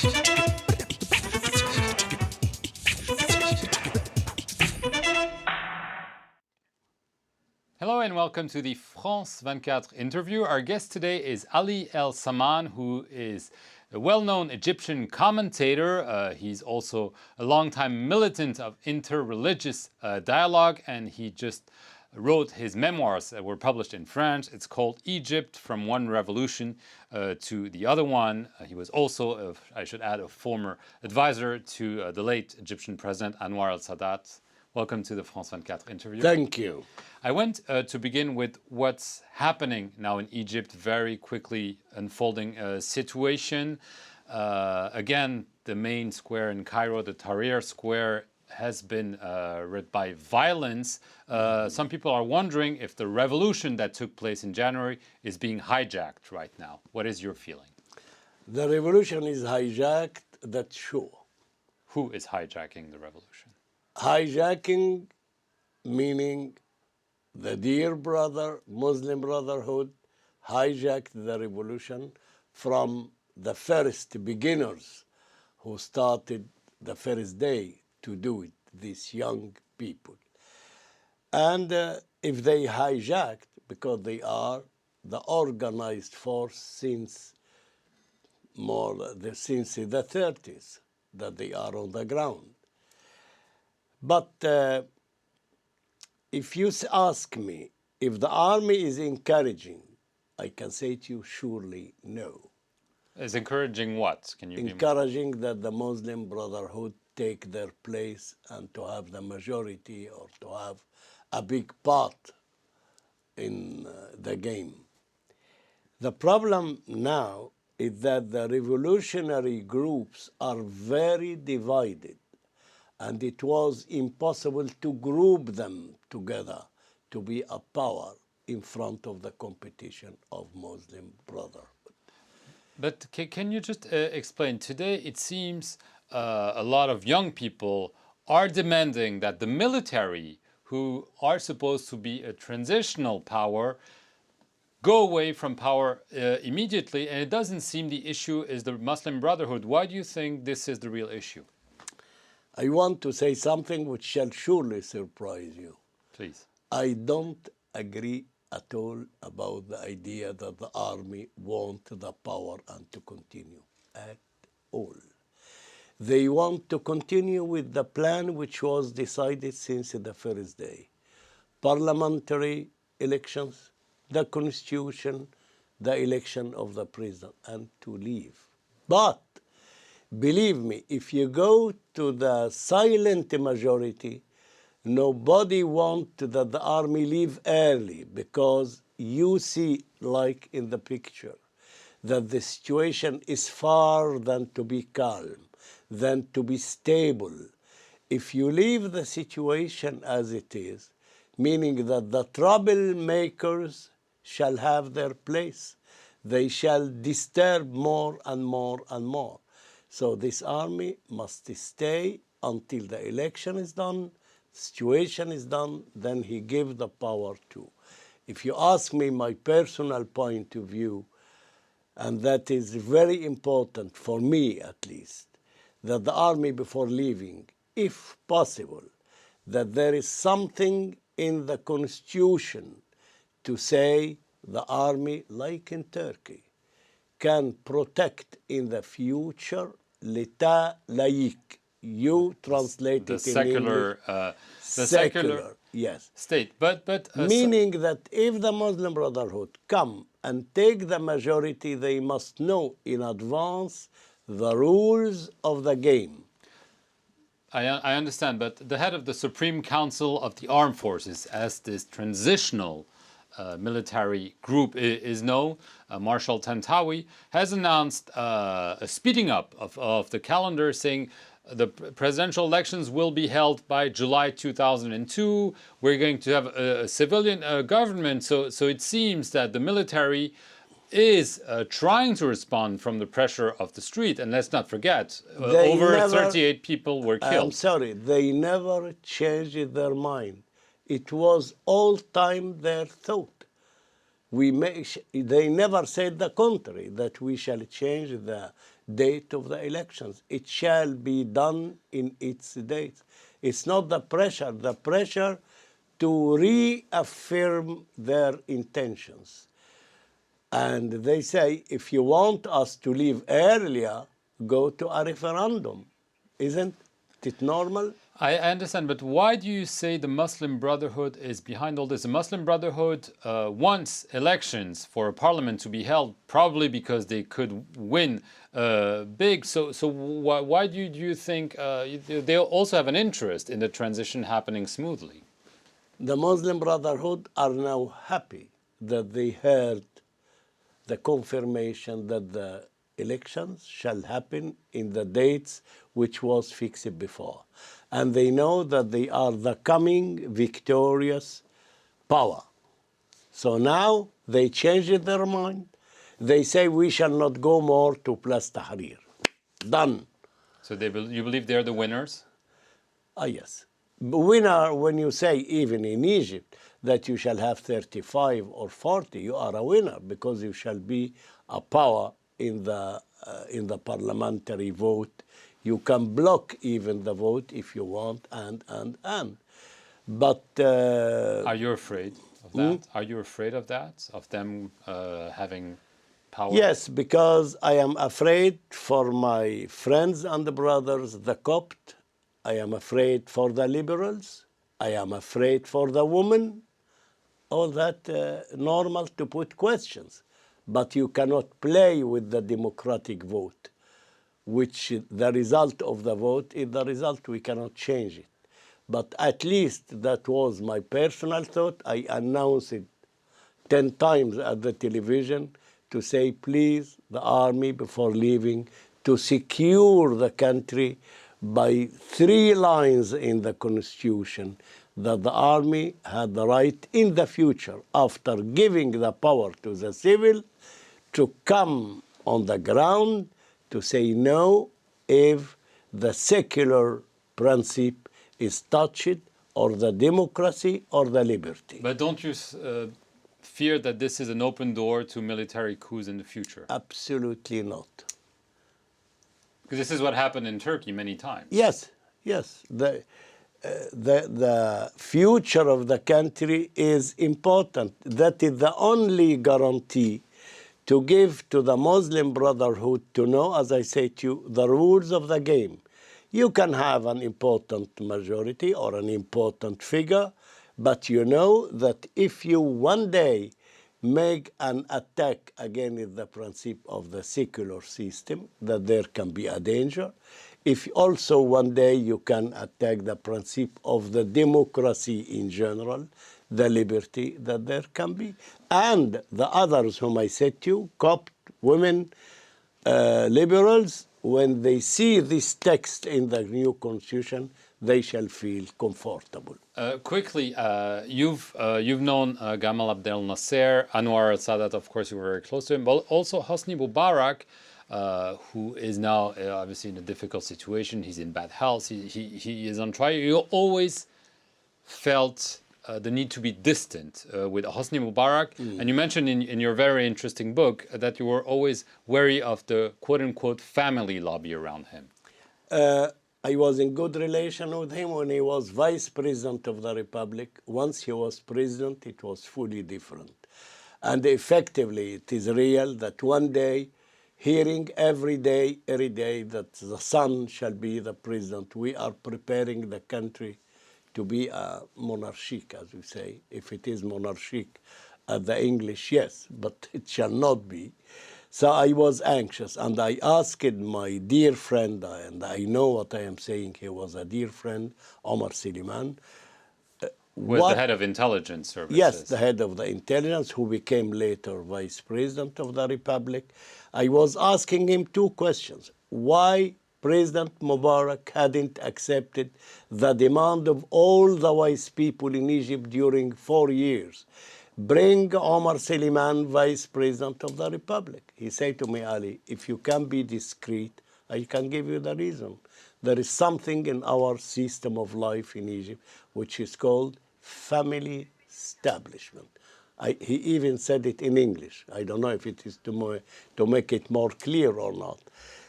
Hello and welcome to the France 24 interview. Our guest today is Ali El Saman, who is a well-known Egyptian commentator. He's also a longtime militant of interreligious dialogue, and he just wrote his memoirs that were published in French. It's called Egypt from One Revolution to the Other One. He was also, I should add, a former advisor to the late Egyptian president Anwar al-Sadat. Welcome to the France 24 interview. Thank you. I want to begin with what's happening now in Egypt, very quickly unfolding situation. Again, the main square in Cairo, the Tahrir Square, has been rid by violence. Some people are wondering if the revolution that took place in January is being hijacked right now. What is your feeling? The revolution is hijacked, that's sure. Who is hijacking the revolution? Hijacking meaning the dear brother, Muslim Brotherhood, hijacked the revolution from the first beginners who started the first day to do it, these young people. And if they hijacked, because they are the organized force since since the 30s, that they are on the ground. But if you ask me if the army is encouraging, I can say to you surely no. Is encouraging what? Can you encouraging that the Muslim Brotherhood take their place and to have the majority or to have a big part in the game. The problem now is that the revolutionary groups are very divided, and it was impossible to group them together to be a power in front of the competition of Muslim Brotherhood. But can you just explain? Today, it seems a lot of young people are demanding that the military, who are supposed to be a transitional power, go away from power immediately. And it doesn't seem the issue is the Muslim Brotherhood. Why do you think this is the real issue? I want to say something which shall surely surprise you. Please. I don't agree at all about the idea that the army want the power and to continue at all. They want to continue with the plan which was decided since the first day. Parliamentary elections, the constitution, the election of the president, and to leave. But believe me, if you go to the silent majority, nobody wants that the army leave early, because you see, like in the picture, that the situation is far than to be calm, than to be stable. If you leave the situation as it is, meaning that the troublemakers shall have their place, they shall disturb more and more and more. So this army must stay until the election is done, situation is done, then he give the power to. If you ask me my personal point of view, and that is very important for me at least, that the army before leaving, if possible, that there is something in the constitution to say the army, like in Turkey, can protect in the future l'état laïque. You translate it in English. The secular yes. state. But meaning that if the Muslim Brotherhood come and take the majority, they must know in advance the rules of the game. I understand, but the head of the Supreme Council of the Armed Forces, as this transitional military group is known, Marshal Tantawi, has announced a speeding up of the calendar, saying the presidential elections will be held by July 2002. We're going to have a civilian government. So it seems that the military is trying to respond from the pressure of the street. And let's not forget, over 38 people were killed. I'm sorry, they never changed their mind. It was all time their thought. they never said the contrary, that we shall change the date of the elections. It shall be done in its date. It's not the pressure to reaffirm their intentions. And they say, if you want us to leave earlier, go to a referendum. Isn't it normal? I understand, but why do you say the Muslim Brotherhood is behind all this? The Muslim Brotherhood wants elections for a parliament to be held, probably because they could win big. So why do you think they also have an interest in the transition happening smoothly? The Muslim Brotherhood are now happy that they heard the confirmation that the elections shall happen in the dates which was fixed before. And they know that they are the coming victorious power. So now they changed their mind. They say we shall not go more to Place Tahrir. Done. So you believe they're the winners? Ah, yes. Winner, when you say even in Egypt that you shall have 35 or 40, you are a winner because you shall be a power in the parliamentary vote. You can block even the vote if you want, and. But are you afraid of that? Are you afraid of that? Of them having power? Yes, because I am afraid for my friends and brothers, the Copt. I am afraid for the liberals. I am afraid for the women. All that normal to put questions. But you cannot play with the democratic vote, which the result of the vote is the result. We cannot change it. But at least that was my personal thought. I announced it 10 times at the television to say, please, the army, before leaving, to secure the country by 3 lines in the Constitution, that the army had the right in the future, after giving the power to the civil, to come on the ground to say no if the secular principle is touched, or the democracy or the liberty. But don't you fear that this is an open door to military coups in the future? Absolutely not. Because this is what happened in Turkey many times. Yes, yes. The future of the country is important. That is the only guarantee to give to the Muslim Brotherhood to know, as I say to you, the rules of the game. You can have an important majority or an important figure, but you know that if you one day make an attack against the principle of the secular system, that there can be a danger. If also one day you can attack the principle of the democracy in general, the liberty that there can be. And the others whom I said to you, Copt, women, liberals, when they see this text in the new constitution, they shall feel comfortable. Quickly, you've known Gamal Abdel Nasser, Anwar al-Sadat, of course, you were very close to him, but also Hosni Mubarak, who is now obviously in a difficult situation. He's in bad health. He is on trial. You always felt the need to be distant with Hosni Mubarak. And you mentioned in your very interesting book that you were always wary of the quote-unquote family lobby around him. I was in good relation with him when he was vice president of the Republic. Once he was president, it was fully different. And effectively, it is real that one day, hearing every day that the son shall be the president, we are preparing the country to be a monarchic, as we say. If it is monarchic, the English, yes, but it shall not be. So I was anxious, and I asked my dear friend, and I know what I am saying, he was a dear friend, Omar Suleiman. Who was the head of intelligence services. Yes, the head of the intelligence, who became later vice president of the Republic. I was asking him 2 questions. Why President Mubarak hadn't accepted the demand of all the wise people in Egypt during 4 years? Bring Omar Suleiman, vice president of the Republic. He said to me, Ali, if you can be discreet, I can give you the reason. There is something in our system of life in Egypt which is called family establishment. He even said it in English. I don't know if it is to make it more clear or not.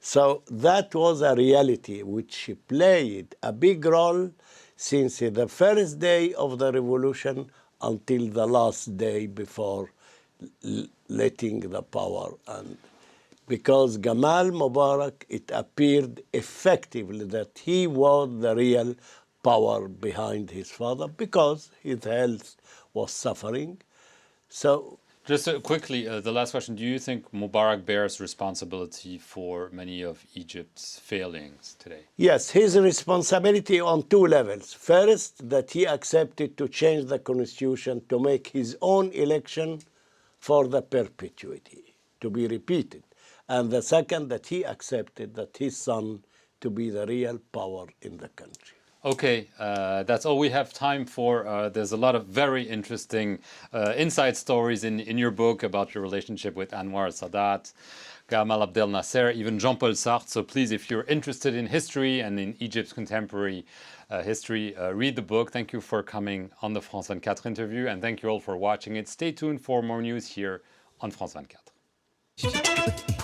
So that was a reality which played a big role since the first day of the revolution until the last day before letting the power. And because Gamal Mubarak, it appeared effectively that he was the real power behind his father because his health was suffering. So Just quickly, the last question. Do you think Mubarak bears responsibility for many of Egypt's failings today? yes, his responsibility on two levels. First, that he accepted to change the constitution to make his own election for the perpetuity, to be repeated. And the second, that he accepted that his son to be the real power in the country. Okay, that's all we have time for. There's a lot of very interesting inside stories in your book about your relationship with Anwar Sadat, Gamal Abdel Nasser, even Jean-Paul Sartre. So please, if you're interested in history and in Egypt's contemporary history, read the book. Thank you for coming on the France 24 interview, and thank you all for watching it. Stay tuned for more news here on France 24.